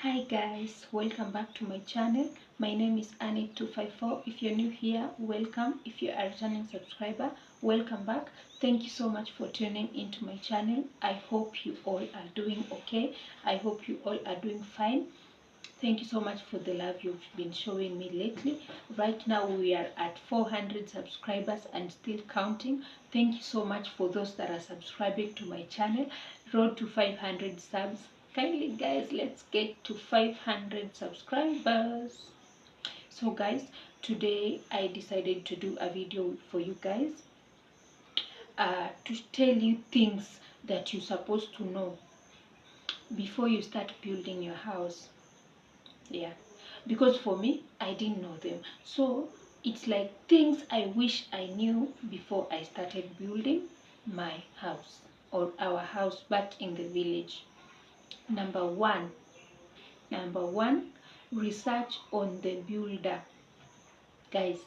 Hi guys, welcome back to my channel. My name is Annie254. If you're new here, welcome. If you're a returning subscriber, welcome back. Thank you so much for tuning into my channel. I hope you all are doing okay. I hope you all are doing fine. Thank you so much for the love you've been showing me lately. Right now we are at 400 subscribers and still counting. Thank you so much for those that are subscribing to my channel. Road to 500 subs. Kindly guys, let's get to 500 subscribers. So guys, today I decided to do a video for you guys to tell you things that you're supposed to know before you start building your house. Yeah, because for me I didn't know them, so it's like things I wish I knew before I started building my house or our house back in the village. Number one, research on the builder. Guys,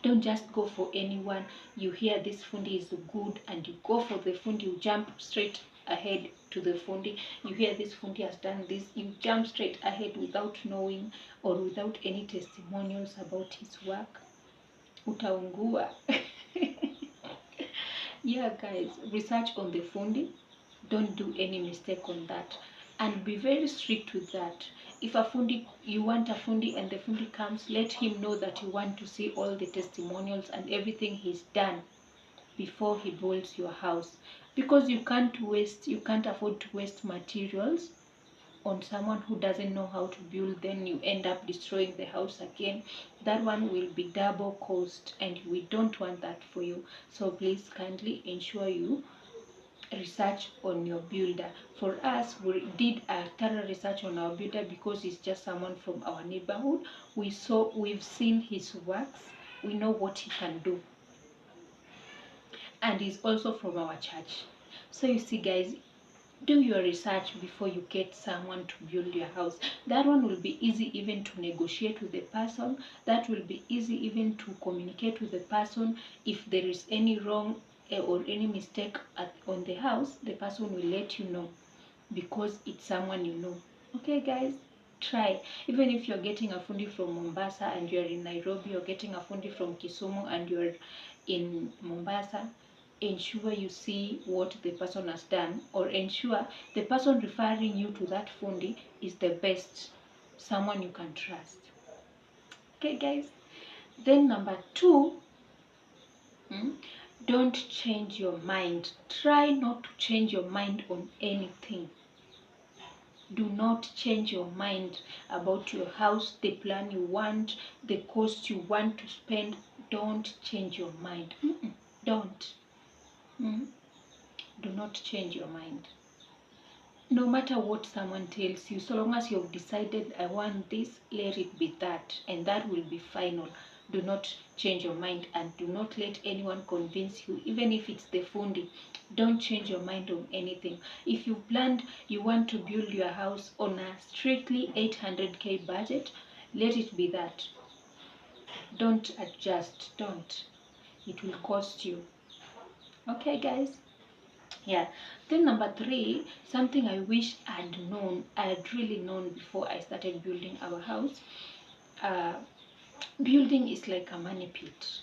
don't just go for anyone. You hear this fundi is good and you go for the fundi, you jump straight ahead to the fundi. You hear this fundi has done this, you jump straight ahead without knowing or without any testimonials about his work. Utaungua. Yeah guys, research on the fundi. Don't do any mistake on that, and be very strict with that. If a fundi, you want a fundi and the fundi comes, let him know that you want to see all the testimonials and everything he's done before he builds your house, because you can't afford to waste materials on someone who doesn't know how to build. Then you end up destroying the house again. That one will be double cost, and we don't want that for you. So please kindly ensure you research on your builder. For us, we did a thorough research on our builder because he's just someone from our neighborhood. We've seen his works, we know what he can do, and he's also from our church. So you see guys, do your research before you get someone to build your house. That one will be easy even to negotiate with the person. That will be easy even to communicate with the person. If there is any wrong or any mistake on the house, the person will let you know because it's someone you know. Okay guys, try. Even if you're getting a fundi from Mombasa and you're in Nairobi, you're getting a fundi from Kisumu and you're in Mombasa, ensure you see what the person has done, or ensure the person referring you to that fundi is the best, someone you can trust. Okay guys, then number two, don't change your mind. Try not to change your mind on anything. Do not change your mind about your house, the plan you want, the cost you want to spend. Don't change your mind. Don't. Do not change your mind. No matter what someone tells you, so long as you've decided I want this, let it be that, and that will be final. Do not change your mind, and do not let anyone convince you, even if it's the fundi. Don't change your mind on anything. If you planned you want to build your house on a strictly 800k budget, let it be that. Don't adjust. Don't. It will cost you. Okay guys? Yeah. Then number three, something I wish I had really known before I started building our house. Building is like a money pit.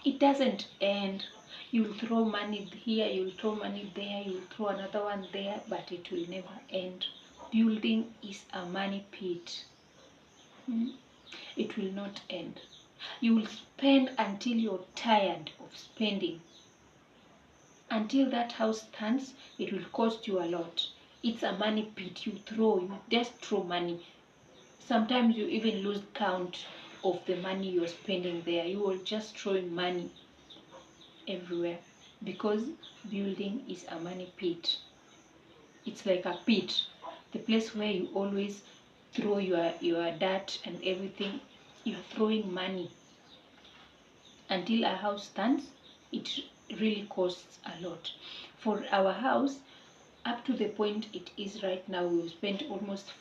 It doesn't end. You'll throw money here, you'll throw money there, you'll throw another one there, but it will never end. Building is a money pit. It will not end. You will spend until you're tired of spending. Until that house stands, it will cost you a lot. It's a money pit. You just throw money. Sometimes you even lose count of the money you're spending there. You will just throw money everywhere because building is a money pit. It's like a pit, the place where you always throw your dirt and everything. You're throwing money. Until a house stands, it really costs a lot. For our house, up to the point it is right now, we will spend almost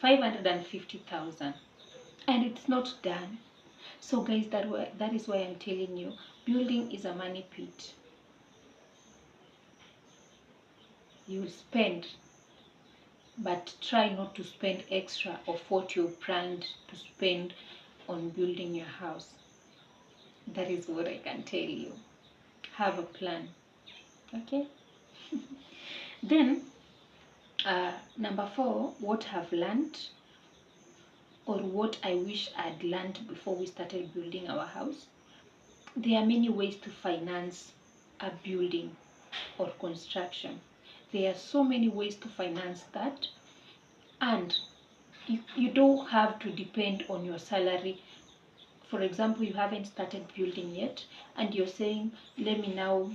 550,000 and it's not done. So guys, that is why I'm telling you, building is a money pit. You will spend but try not to spend extra of what you planned to spend on building your house. That is what I can tell you. Have a plan, okay? Then number 4, what I've learned, or what I wish I'd learned before we started building our house. There are many ways to finance a building or construction. There are so many ways to finance that, and you don't have to depend on your salary. For example, you haven't started building yet, and you're saying, let me now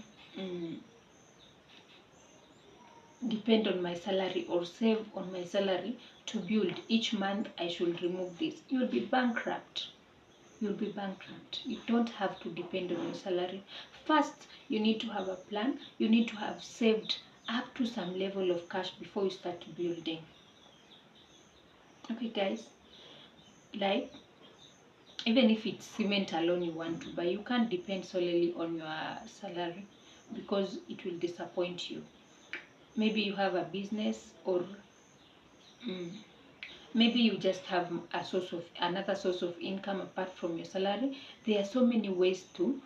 depend on my salary or save on my salary to build. Each month I should remove this. You'll be bankrupt. You'll be bankrupt. You don't have to depend on your salary. First, you need to have a plan. You need to have saved up to some level of cash before you start building. Okay, guys? Like, even if it's cement alone you want to buy, you can't depend solely on your salary, because it will disappoint you. Maybe you have a business, or maybe you just have another source of income apart from your salary. There are so many ways to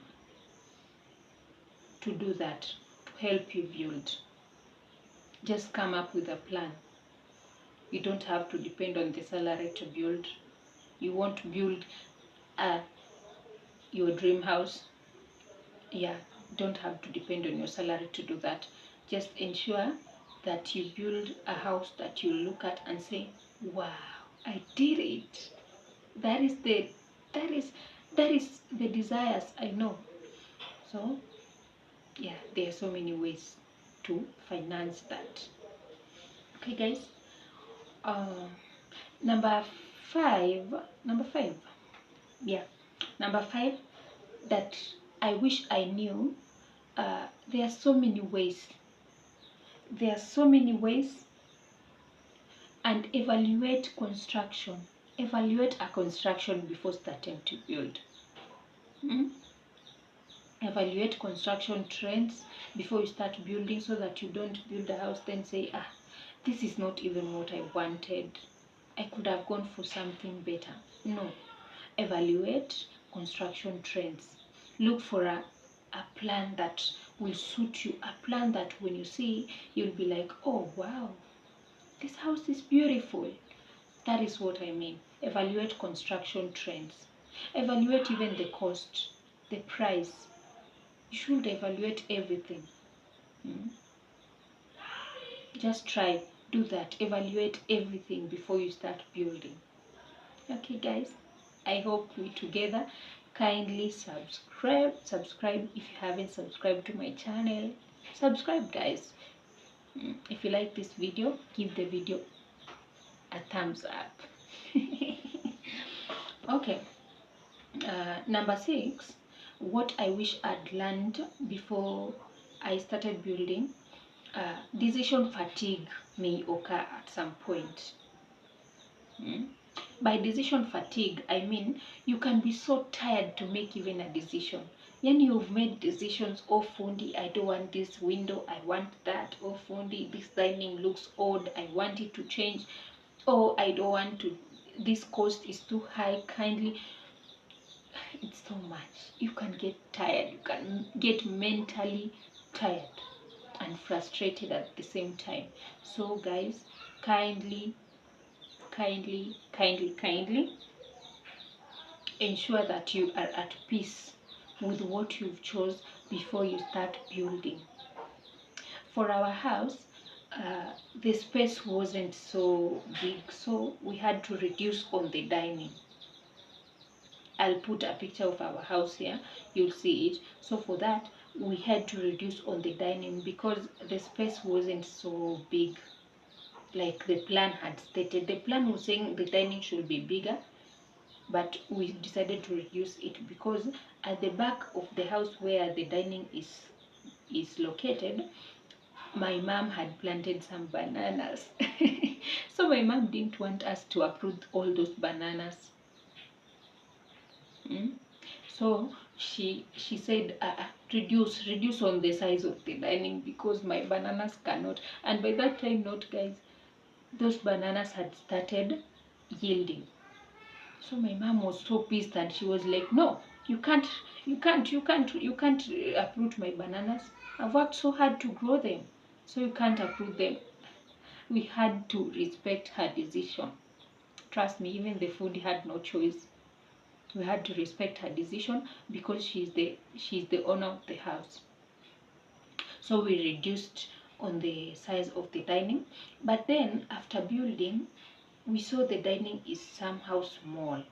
do that, to help you build. Just come up with a plan. You don't have to depend on the salary to build. You want to build your dream house, yeah, don't have to depend on your salary to do that. Just ensure that you build a house that you look at and say, wow, I did it. That is the desires, I know. So yeah, there are so many ways to finance that. Okay, guys. Number five, yeah, number 5 that I wish I knew. There are so many ways. And evaluate construction. Evaluate a construction before starting to build. Evaluate construction trends before you start building, so that you don't build a house then say, this is not even what I wanted. I could have gone for something better. No. Evaluate construction trends. Look for a plan that will suit you. A plan that when you see, you'll be like, oh wow, this house is beautiful. That is what I mean. Evaluate construction trends. Evaluate even the cost, the price. You should evaluate everything. Just try, do that. Evaluate everything before you start building. Okay, guys, I hope we together. Kindly subscribe if you haven't subscribed to my channel. Subscribe, guys. If you like this video, give the video a thumbs up. Okay, number 6, what I wish I'd learned before I started building. Decision fatigue may occur at some point. By decision fatigue, I mean you can be so tired to make even a decision. Then you've made decisions, oh fundi, I don't want this window, I want that. Oh fundi, this dining looks odd, I want it to change. Oh, I don't want to, this cost is too high, kindly. It's so much. You can get tired, you can get mentally tired and frustrated at the same time. So guys, kindly ensure that you are at peace with what you've chose before you start building. For our house, the space wasn't so big, so we had to reduce on the dining. I'll put a picture of our house here, you'll see it. So for that, we had to reduce on the dining because the space wasn't so big like the plan had stated. The plan was saying the dining should be bigger, but we decided to reduce it because at the back of the house where the dining is located, my mom had planted some bananas. So my mom didn't want us to uproot all those bananas. So she said, reduce on the size of the dining because my bananas cannot. And by that time, not guys, those bananas had started yielding. So my mom was so pissed, and she was like, no, you can't uproot my bananas. I've worked so hard to grow them, so you can't uproot them. We had to respect her decision. Trust me, even the food had no choice. We had to respect her decision because she's the owner of the house. So we reduced on the size of the dining. But then after building, we saw the dining is somehow small.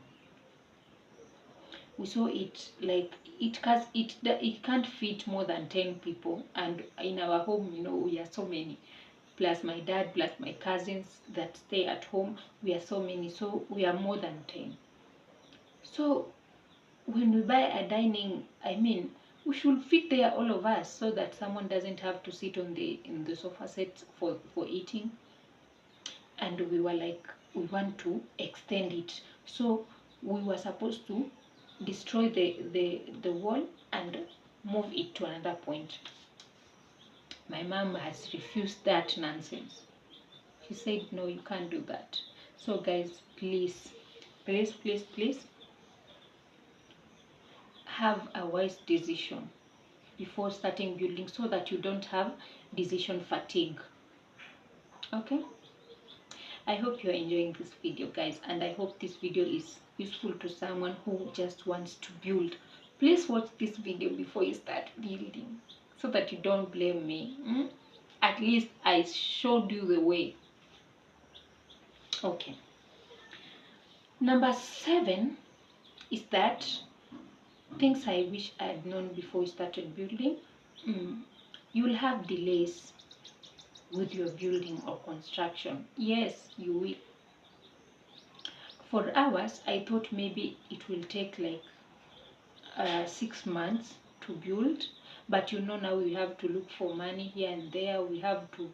We saw it like it can't fit more than 10 people, and in our home, we are so many, plus my dad, plus my cousins that stay at home. We are so many, so we are more than 10. So when we buy a dining, we should fit there, all of us, so that someone doesn't have to sit in the sofa set for eating. And we were like, we want to extend it, so we were supposed to destroy the wall and move it to another point. My mom has refused that nonsense. She said, no, you can't do that. So guys, please, please, please, please, have a wise decision before starting building, so that you don't have decision fatigue. Okay, I hope you're enjoying this video, guys, and I hope this video is useful to someone who just wants to build. Please watch this video before you start building, so that you don't blame me. At least I showed you the way. Okay, number 7 is that things I wish I had known before we started building. You'll have delays with your building or construction. Yes, you will. For ours, I thought maybe it will take like 6 months to build, but now we have to look for money here and there. We have to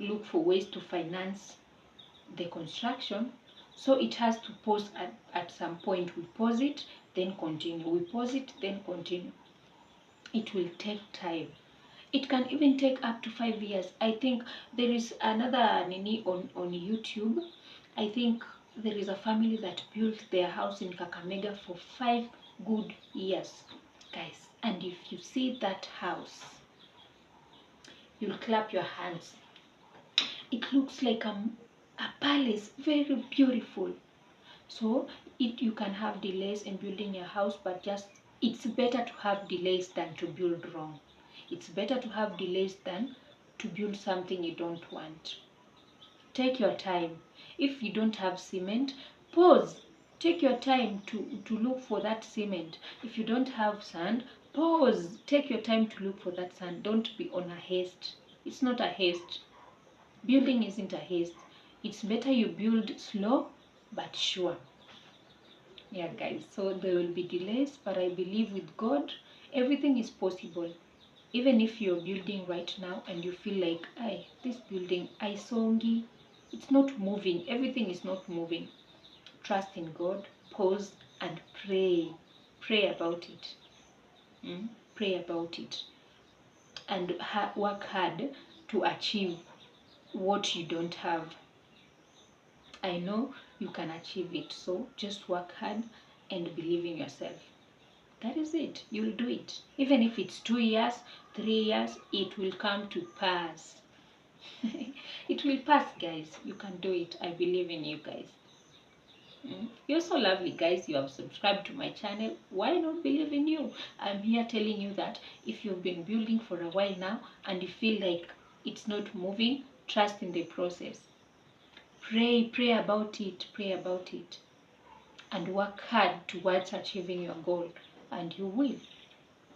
look for ways to finance the construction, so it has to pause at some point. We pause it, then continue. We pause it, then continue. It will take time. It can even take up to 5 years. I think there is another nini on YouTube. I think there is a family that built their house in Kakamega for 5 good years, guys. And if you see that house, you'll clap your hands. It looks like a palace, very beautiful. So you can have delays in building your house, but it's better to have delays than to build wrong. It's better to have delays than to build something you don't want. Take your time. If you don't have cement, pause. Take your time to look for that cement. If you don't have sand, pause. Take your time to look for that sand. Don't be on a haste. It's not a haste. Building isn't a haste. It's better you build slow but sure. Yeah, guys, so there will be delays, but I believe with God, everything is possible. Even if you're building right now and you feel like, this building, songi, it's not moving, everything is not moving. Trust in God, pause and pray. Pray about it. Pray about it. And work hard to achieve what you don't have. I know you can achieve it, so just work hard and believe in yourself. That is it. You'll do it. Even if it's 2 years, 3 years, it will come to pass. It will pass, guys. You can do it. I believe in you, guys. You're so lovely, guys. You have subscribed to my channel. Why not believe in you? I'm here telling you that if you've been building for a while now and you feel like it's not moving, trust in the process. Pray about it. Pray about it. And work hard towards achieving your goal. And you will.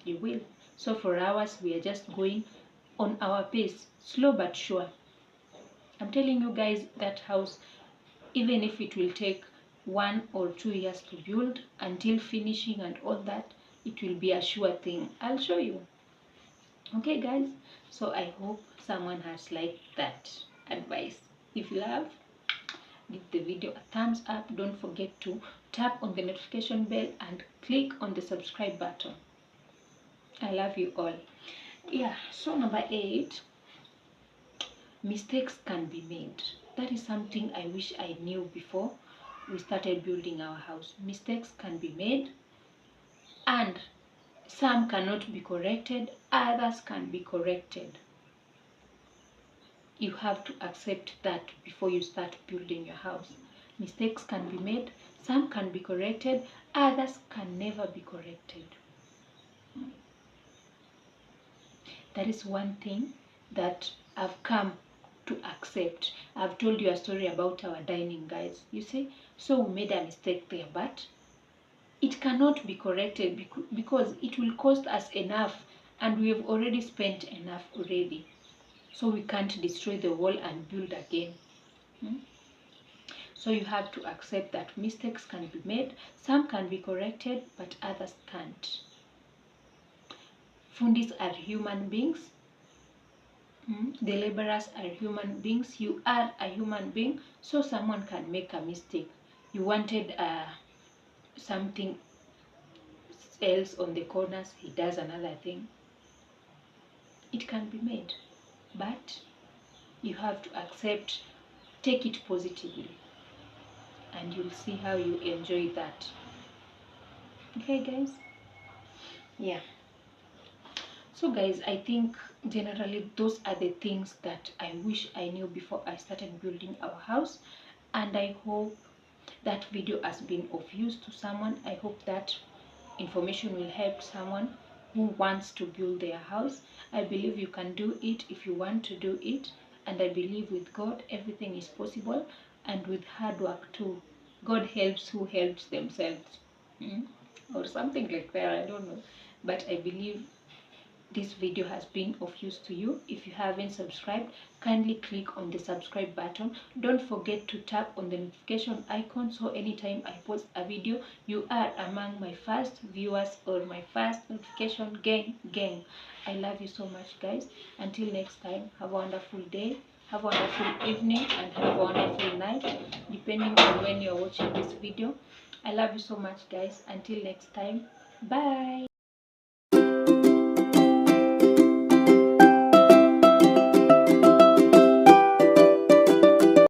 You will. So for ours, we are just going on our pace, slow but sure. I'm telling you guys, that house, even if it will take 1 or 2 years to build, until finishing and all that, it will be a sure thing. I'll show you. Okay, guys? So I hope someone has liked that advice. If you have, give the video a thumbs up. Don't forget to tap on the notification bell and click on the subscribe button. I love you all. Yeah, so number 8, Mistakes can be made. That is something I wish I knew before we started building our house. Mistakes can be made, and some cannot be corrected, others can be corrected. You have to accept that before you start building your house. Mistakes can be made, some can be corrected, others can never be corrected. That is one thing that I've come to accept. I've told you a story about our dining, guys. You see, so we made a mistake there, but it cannot be corrected because it will cost us enough, and we have already spent enough already. So we can't destroy the wall and build again. So you have to accept that mistakes can be made, some can be corrected, but others can't. Fundis are human beings. The laborers are human beings. You are a human being, so someone can make a mistake. You wanted something else on the corners, he does another thing. It can be made, but you have to accept, take it positively, and you'll see how you enjoy that. Okay, guys? Yeah. So guys, I think generally those are the things that I wish I knew before I started building our house, and I hope that video has been of use to someone. I hope that information will help someone who wants to build their house. I believe you can do it if you want to do it, and I believe with God everything is possible, and with hard work too. God helps who helps themselves, or something like that, I don't know, but I believe this video has been of use to you. If you haven't subscribed, kindly click on the subscribe button. Don't forget to tap on the notification icon, so anytime I post a video, you are among my first viewers or my first notification gang. I love you so much, guys. Until next time, have a wonderful day, have a wonderful evening, and have a wonderful night, depending on when you're watching this video. I love you so much, guys. Until next time, bye.